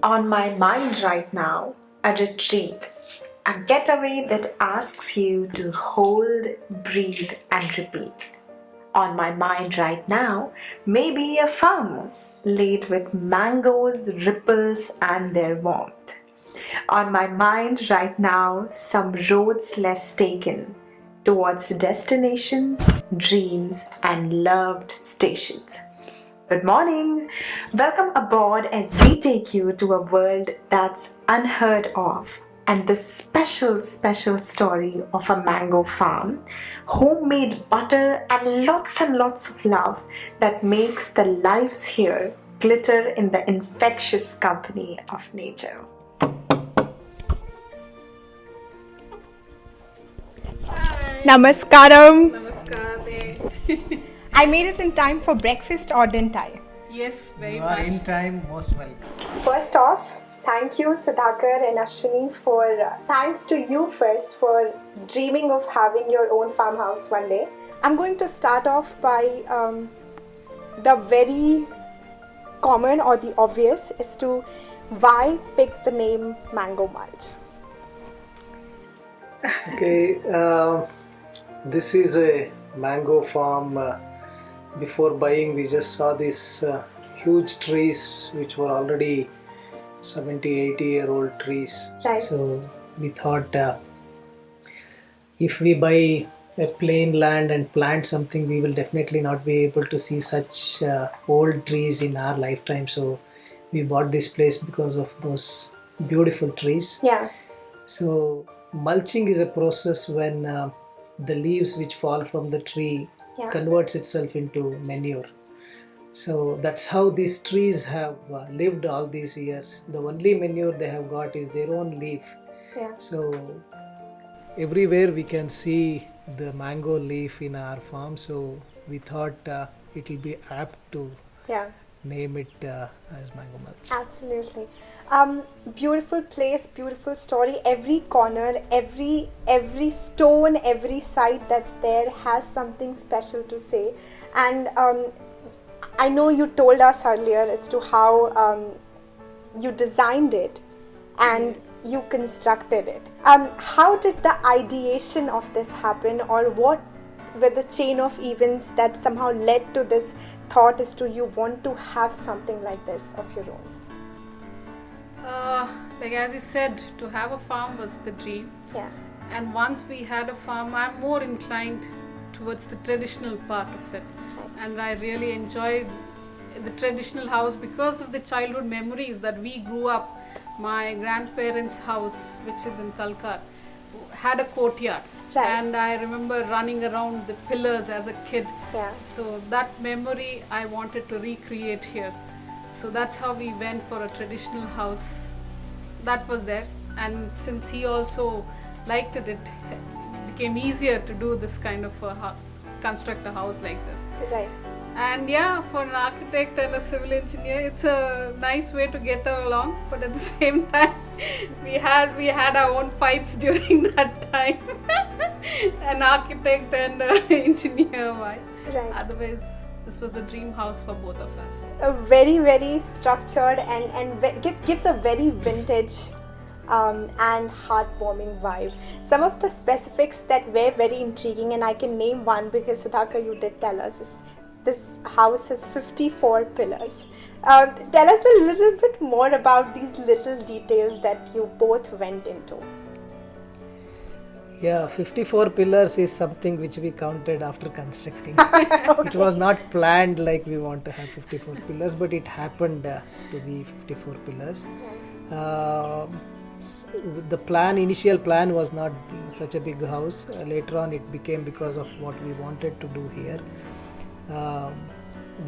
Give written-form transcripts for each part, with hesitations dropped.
On my mind right now, a retreat, a getaway that asks you to hold, breathe, and repeat. On my mind right now, maybe a farm laid with mangoes, ripples, and their warmth. On my mind right now, some roads less taken towards destinations, dreams, and loved stations. Good morning. Welcome aboard as we take you to a world that's unheard of and the special story of a mango farm, homemade butter, and lots of love that makes the lives here glitter in the infectious company of nature. Namaskaram. Namaskar. I made it in time for breakfast, or didn't I? Yes, very You are much. in time, most welcome. First off, thank you Sudhakar and Ashwini for thanks to you first for dreaming of having your own farmhouse one day. I'm going to start off by the very common or the obvious as to why pick the name Mango Mulch. Okay, this is a mango farm. Before buying, we just saw these huge trees which were already 70-80-year-old trees. Right. So we thought if we buy a plain land and plant something, we will definitely not be able to see such old trees in our lifetime. So we bought this place because of those beautiful trees. Yeah. So mulching is a process when the leaves which fall from the tree converts itself into manure. So that's how these trees have lived all these years. The only manure they have got is their own leaf. Yeah. So everywhere we can see the mango leaf in our farm. So we thought it will be apt to Yeah. name it as Mango Mulch. Absolutely. Beautiful place, beautiful story. Every corner, every stone, every site that's there has something special to say. And I know you told us earlier as to how you designed it and you constructed it. How did the ideation of this happen, or what were the chain of events that somehow led to this thought as to you want to have something like this of your own? Like as you said, to have a farm was the dream. Yeah. And once we had a farm, I'm more inclined towards the traditional part of it. And I really enjoyed the traditional house because of the childhood memories that we grew up. My grandparents' house, which is in Talkar, had a courtyard. Right. And I remember running around the pillars as a kid. Yeah. So that memory I wanted to recreate here. So that's how we went for a traditional house that was there. And since he also liked it, it became easier to do this kind of construct a house like this. Right. And yeah, for an architect and a civil engineer, it's a nice way to get along. But at the same time, we had our own fights during that time. An architect and engineer wise. Right. Otherwise, this was a dream house for both of us. A very structured and gives a very vintage and heartwarming vibe. Some of the specifics that were very intriguing, and I can name one because Sudhakar, you did tell us, is this house has 54 pillars. Tell us a little bit more about these little details that you both went into. Yeah, 54 pillars is something which we counted after constructing. It was not planned like we want to have 54 pillars, but it happened to be 54 pillars. The initial plan was not such a big house. Later on it became because of what we wanted to do here.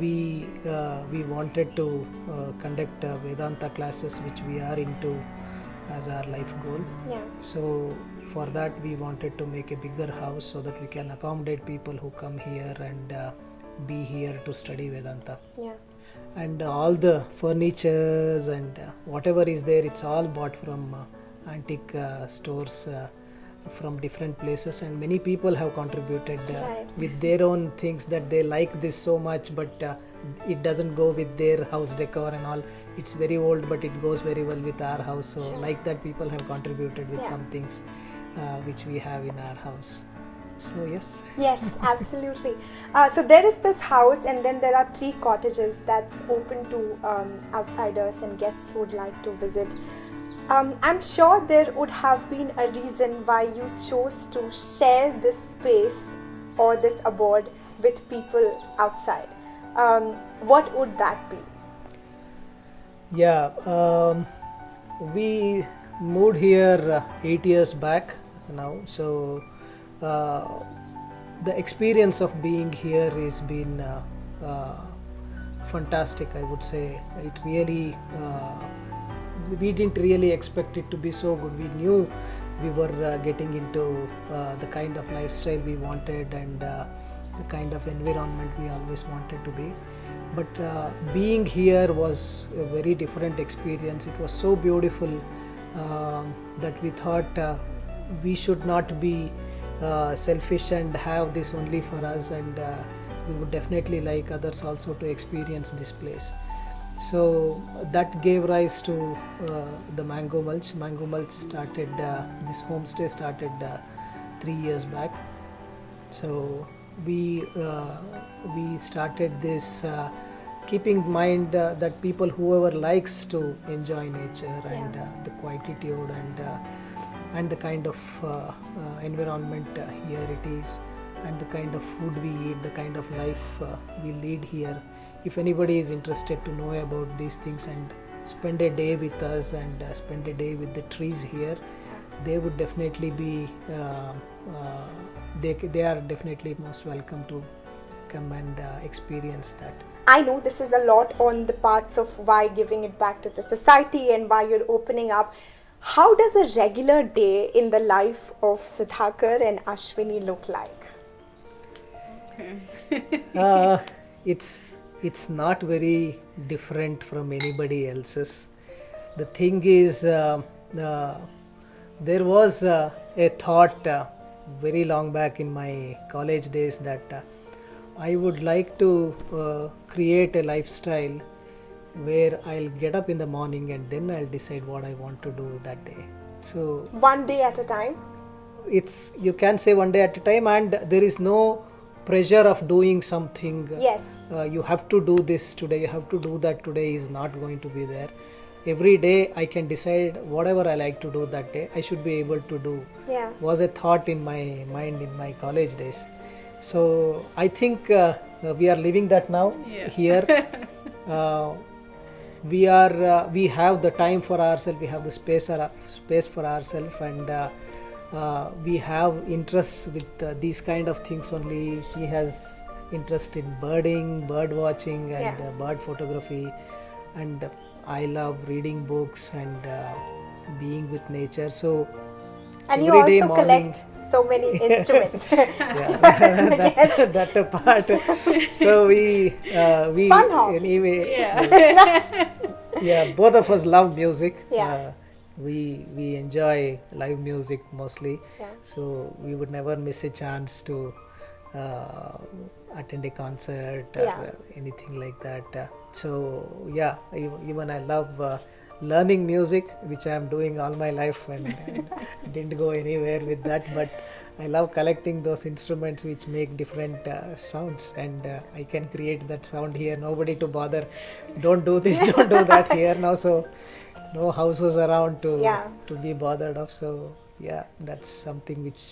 We wanted to conduct Vedanta classes, which we are into as our life goal. Yeah. So for that we wanted to make a bigger house so that we can accommodate people who come here and be here to study Vedanta. Yeah. And all the furnitures and whatever is there, it's all bought from antique stores from different places, and many people have contributed Right. with their own things that they like this so much, but it doesn't go with their house decor and all. It's very old, but it goes very well with our house. So like that, people have contributed with Yeah. some things which we have in our house. So yes. Yes, absolutely. So there is this house, and then there are 3 cottages that's open to outsiders and guests who would like to visit. I'm sure there would have been a reason why you chose to share this space or this abode with people outside. What would that be? Yeah, we moved here 8 years back now. So the experience of being here has been fantastic, I would say. It really, we didn't really expect it to be so good. We knew we were getting into the kind of lifestyle we wanted and the kind of environment we always wanted to be. But being here was a very different experience. It was so beautiful that we thought we should not be selfish and have this only for us, and we would definitely like others also to experience this place. So that gave rise to the Mango Mulch. Mango Mulch started, this homestay started 3 years back. So we started this keeping in mind that people, whoever likes to enjoy nature and the quietude and the kind of environment here it is, and the kind of food we eat, the kind of life we lead here. If anybody is interested to know about these things and spend a day with us and spend a day with the trees here, they would definitely be, they are definitely most welcome to come and experience that. I know this is a lot on the parts of why giving it back to the society and why you're opening up. How does a regular day in the life of Sudhakar and Ashwini look like? It's not very different from anybody else's. The thing is, there was a thought very long back in my college days that I would like to create a lifestyle where I'll get up in the morning and then I'll decide what I want to do that day. So One day at a time? it's, you can say one day at a time, and there is no pressure of doing something. Yes. You have to do this today, you have to do that today, is not going to be there. Every day I can decide whatever I like to do that day, I should be able to do. Yeah. Was a thought in my mind in my college days. So I think we are living that now here. We have the time for ourselves, we have the space for ourselves, and we have interests with these kind of things only. She has interest in birding, bird watching, and bird photography, and I love reading books and being with nature. So And you every day also morning, collect so many instruments. yeah, that part. So we Fun hobby. anyway, Yeah. yeah, both of us love music. Yeah. We enjoy live music mostly. Yeah. So we would never miss a chance to attend a concert or Yeah. anything like that. So yeah, even I love learning music, which I am doing all my life, and didn't go anywhere with that. But I love collecting those instruments which make different sounds, and I can create that sound here. Nobody to bother. Don't do this, don't do that here now. So no houses around to be bothered of. So yeah, that's something which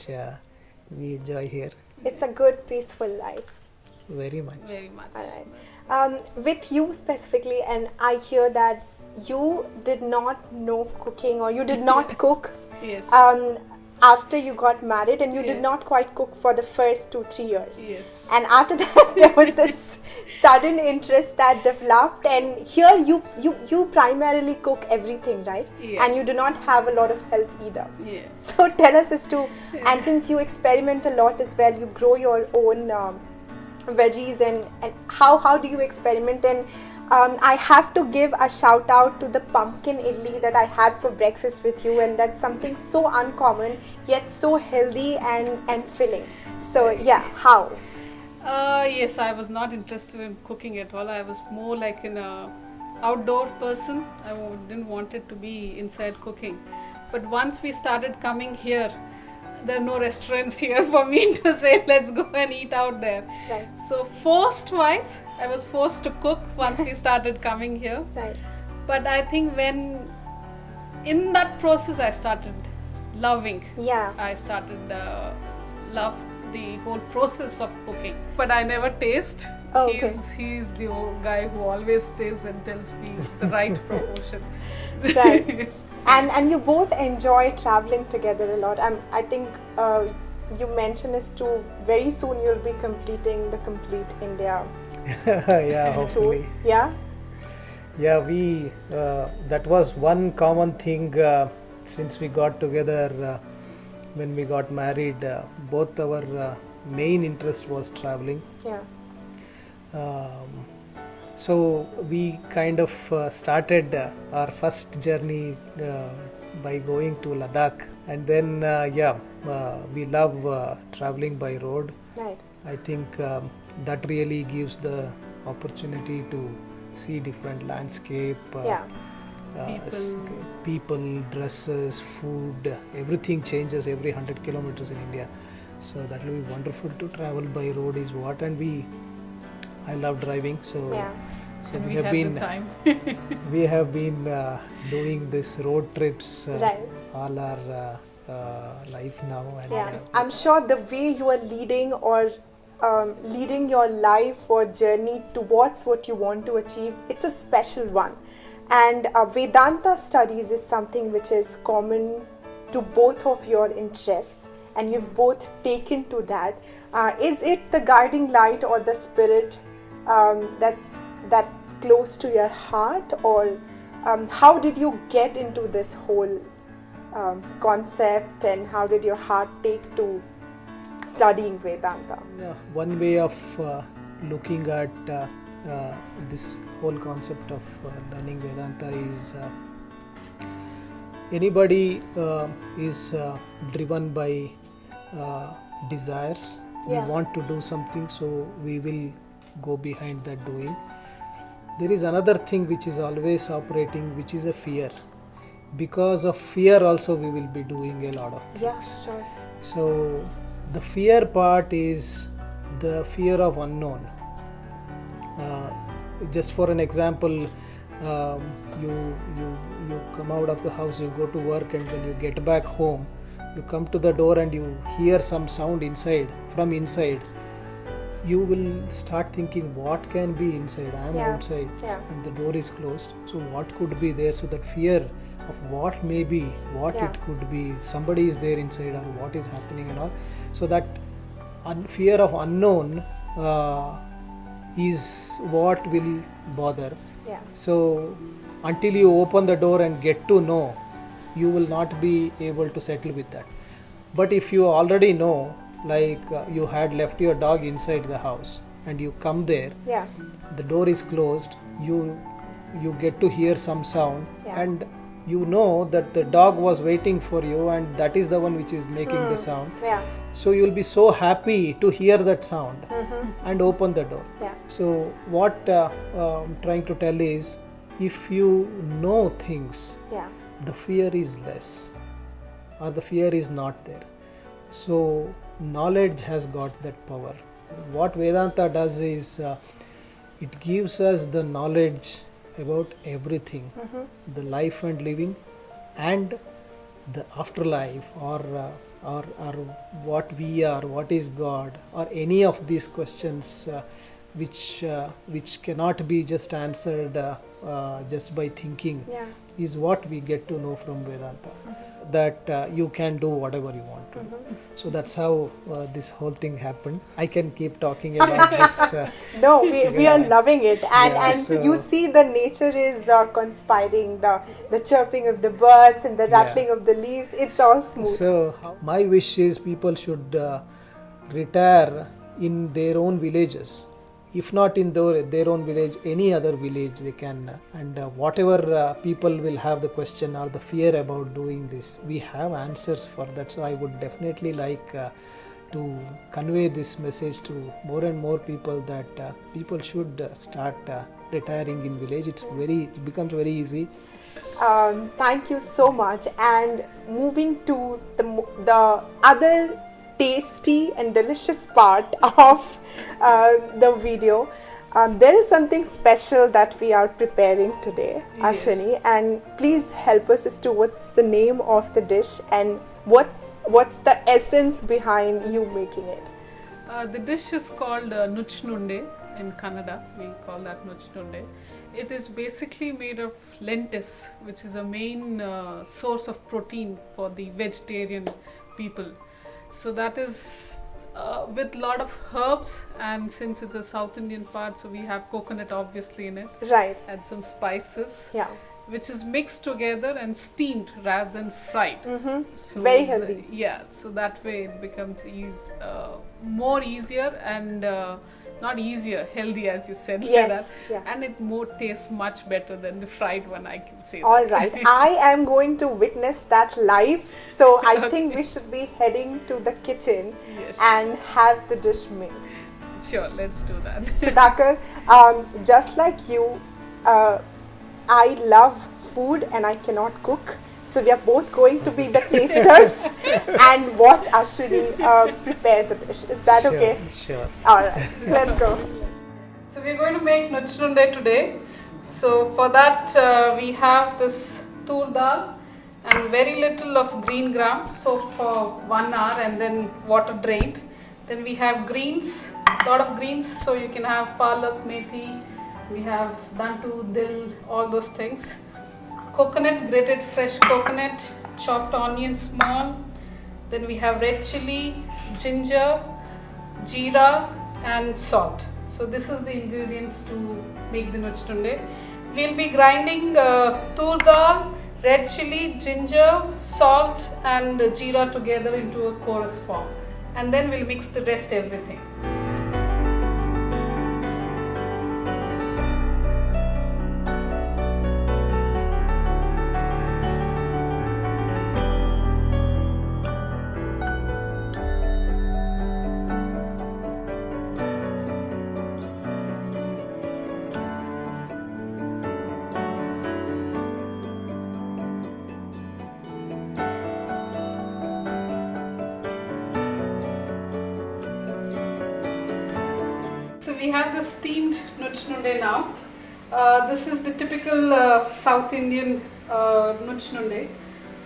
we enjoy here It's a good, peaceful life. very much. Very much. Alright. With you specifically, and I hear that you did not know cooking, or you did not cook Yes. after you got married, and you did Yeah. not quite cook for the first 2-3 years. Yes. And after that, there was this sudden interest that developed, and here you primarily cook everything, right? Yeah. And you do not have a lot of help either. Yes. So tell us as to, and since you experiment a lot as well, you grow your own veggies, and how do you experiment, and I have to give a shout out to the pumpkin idli that I had for breakfast with you, and that's something so uncommon yet so healthy and filling. So yeah, how? Yes, I was not interested in cooking at all. I was more like an outdoor person. Didn't want it to be inside cooking. But once we started coming here, there are no restaurants here for me to say let's go and eat out there. Right. So forced-wise, I was forced to cook once we started coming here. Right. But I think when in that process I started loving. Yeah. I started love the whole process of cooking. But I never taste. Oh, okay. He's the old guy who always stays and tells me the right proportion. Right. And you both enjoy traveling together a lot. I think you mentioned us too. Very soon you'll be completing the complete India Yeah, hopefully. tour. Yeah. Yeah, we that was one common thing since we got together when we got married. Both our main interest was traveling. Yeah. So we kind of started our first journey by going to Ladakh, and then we love traveling by road. Right. I think that really gives the opportunity to see different landscape, Yeah. people, dresses, food, everything changes every 100 kilometers in India. So that will be wonderful to travel by road is what, and I love driving, so Yeah. so And we have the been time. we have been doing this road trips Right. all our life now, and Yeah, I'm sure the way you are leading or leading your life or journey towards what you want to achieve, it's a special one. And Vedanta studies is something which is common to both of your interests, and you've both taken to that. Is it the guiding light or the spirit that's close to your heart, or how did you get into this whole concept, and how did your heart take to studying Vedanta? one way of looking at this whole concept of learning Vedanta is anybody is driven by desires. Yeah. We want to do something, so we will go behind that doing. There is another thing which is always operating, which is a fear. Because of fear also we will be doing a lot of things. Yeah, sure. So the fear part is the fear of unknown. Just for an example, you come out of the house, you go to work, and when you get back home, you come to the door and you hear some sound from inside. You will start thinking, what can be inside? I am Yeah. outside, Yeah. and the door is closed. So what could be there? So that fear of what may be, what Yeah. it could be, somebody is there inside, or what is happening and all. So that fear of unknown is what will bother. Yeah. So until you open the door and get to know, you will not be able to settle with that. But if you already know, like you had left your dog inside the house and you come there, Yeah. the door is closed, you get to hear some sound, Yeah. and you know that the dog was waiting for you, and that is the one which is making the sound. Yeah. So you will be so happy to hear that sound and open the door. Yeah. So what I'm trying to tell is, if you know things, Yeah. the fear is less, or the fear is not there. So knowledge has got that power. What Vedanta does is it gives us the knowledge about everything, the life and living, and the afterlife, or what we are, what is God, or any of these questions which cannot be just answered just by thinking, Yeah. is what we get to know from Vedanta. That you can do whatever you want to. So that's how this whole thing happened. I can keep talking about this. No, we are loving it, and Yeah, and so- you see the nature is conspiring, the chirping of the birds and the Yeah. rattling of the leaves. It's all smooth. So my wish is people should retire in their own villages if not in their own village, any other village they can. And whatever people will have the question or the fear about doing this, we have answers for that. So I would definitely like to convey this message to more and more people that people should start retiring in village. It becomes very easy. Thank you so much. And moving to the other tasty and delicious part of the video, there is something special that we are preparing today, Yes. Ashwini, and please help us as to what's the name of the dish and what's the essence behind you making it. The dish is called Nuchnunde in Kannada. We call that Nuchnunde. It is basically made of lentils, which is a main source of protein for the vegetarian people. So that is with a lot of herbs, and since it's a South Indian part, so we have coconut obviously in it, Right. and some spices, Yeah. which is mixed together and steamed rather than fried. So Very healthy. So that way it becomes more easier and not easier, healthy as you said. Yes, yeah. And it more tastes much better than the fried one, I can say. All that. right, I am going to witness that live, so I Okay. think we should be heading to the kitchen Yes. and have the dish made. Sure, let's do that. Sudhakar, just like you, I love food and I cannot cook. So we are both going to be the tasters and watch Ashwini prepare the dish. Is that Sure, okay? Sure. All right, let's go. So we're going to make Nuchnunde today. So for that we have this tur dal and very little of green gram soaked for 1 hour and then water drained. Then we have greens, lot of greens, so you can have palak, methi, we have dantu, dill, all those things. Coconut, grated fresh coconut, chopped onion small. Then we have red chili, ginger, jeera and salt. So this is the ingredients to make the Nuchnunde. We'll be grinding tur dal, red chili, ginger, salt and jeera together into a chorus form. And then we'll mix the rest everything. So we have the steamed Nuchnunde now. This is the typical South Indian Nuchnunde.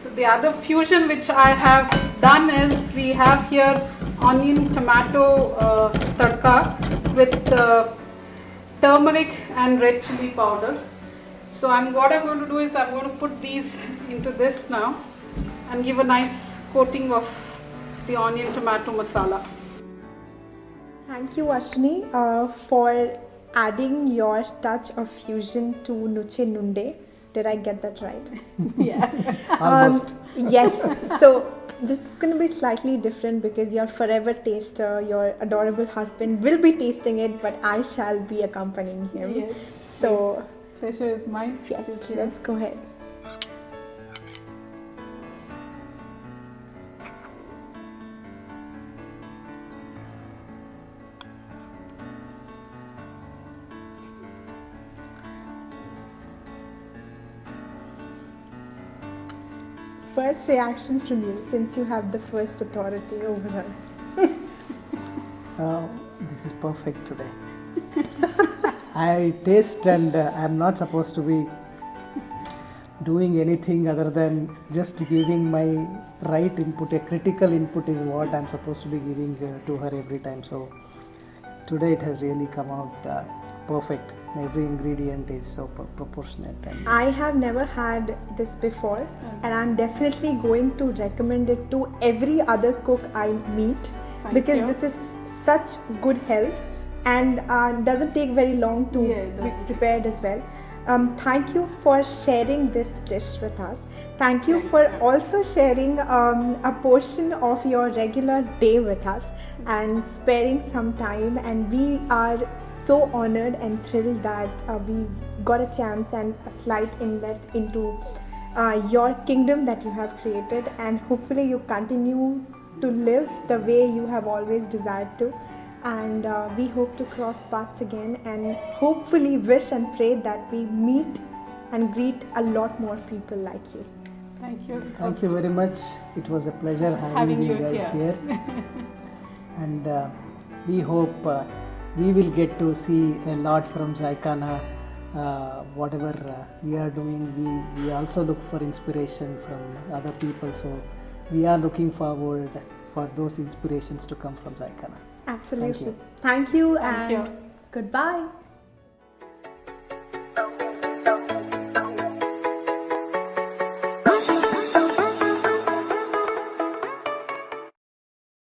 So the other fusion which I have done is we have here onion tomato tadka with turmeric and red chili powder. So what I'm going to do is I'm going to put these into this now and give a nice coating of the onion tomato masala. Thank you, Ashwini, for adding your touch of fusion to Nuchnunde. Did I get that right? Almost. Yes. So this is going to be slightly different because your forever taster, your adorable husband, will be tasting it, but I shall be accompanying him. Yes. So Pleasure is mine. yes, Thank you. let's go ahead. First reaction from you, since you have the first authority over her. This is perfect today. I taste and I'm not supposed to be doing anything other than just giving my right input. A critical input is what I'm supposed to be giving to her every time. So today it has really come out perfect. Every ingredient is so proportionate. And I have never had this before, and I'm definitely going to recommend it to every other cook I meet because you. this is such good health and doesn't take very long to Yeah, it be doesn't. prepared as well. Thank you for sharing this dish with us. Thank you for also sharing a portion of your regular day with us and sparing some time. And we are so honored and thrilled that we got a chance and a slight inlet into your kingdom that you have created. And hopefully, you continue to live the way you have always desired to. And we hope to cross paths again and hopefully wish and pray that we meet and greet a lot more people like you. Thank you. Thank you very much. It was a pleasure having you guys here. And we hope we will get to see a lot from Zaikana. Whatever we are doing, we also look for inspiration from other people. So we are looking forward for those inspirations to come from Zaikana. Absolutely. Thank you Thank and you. goodbye.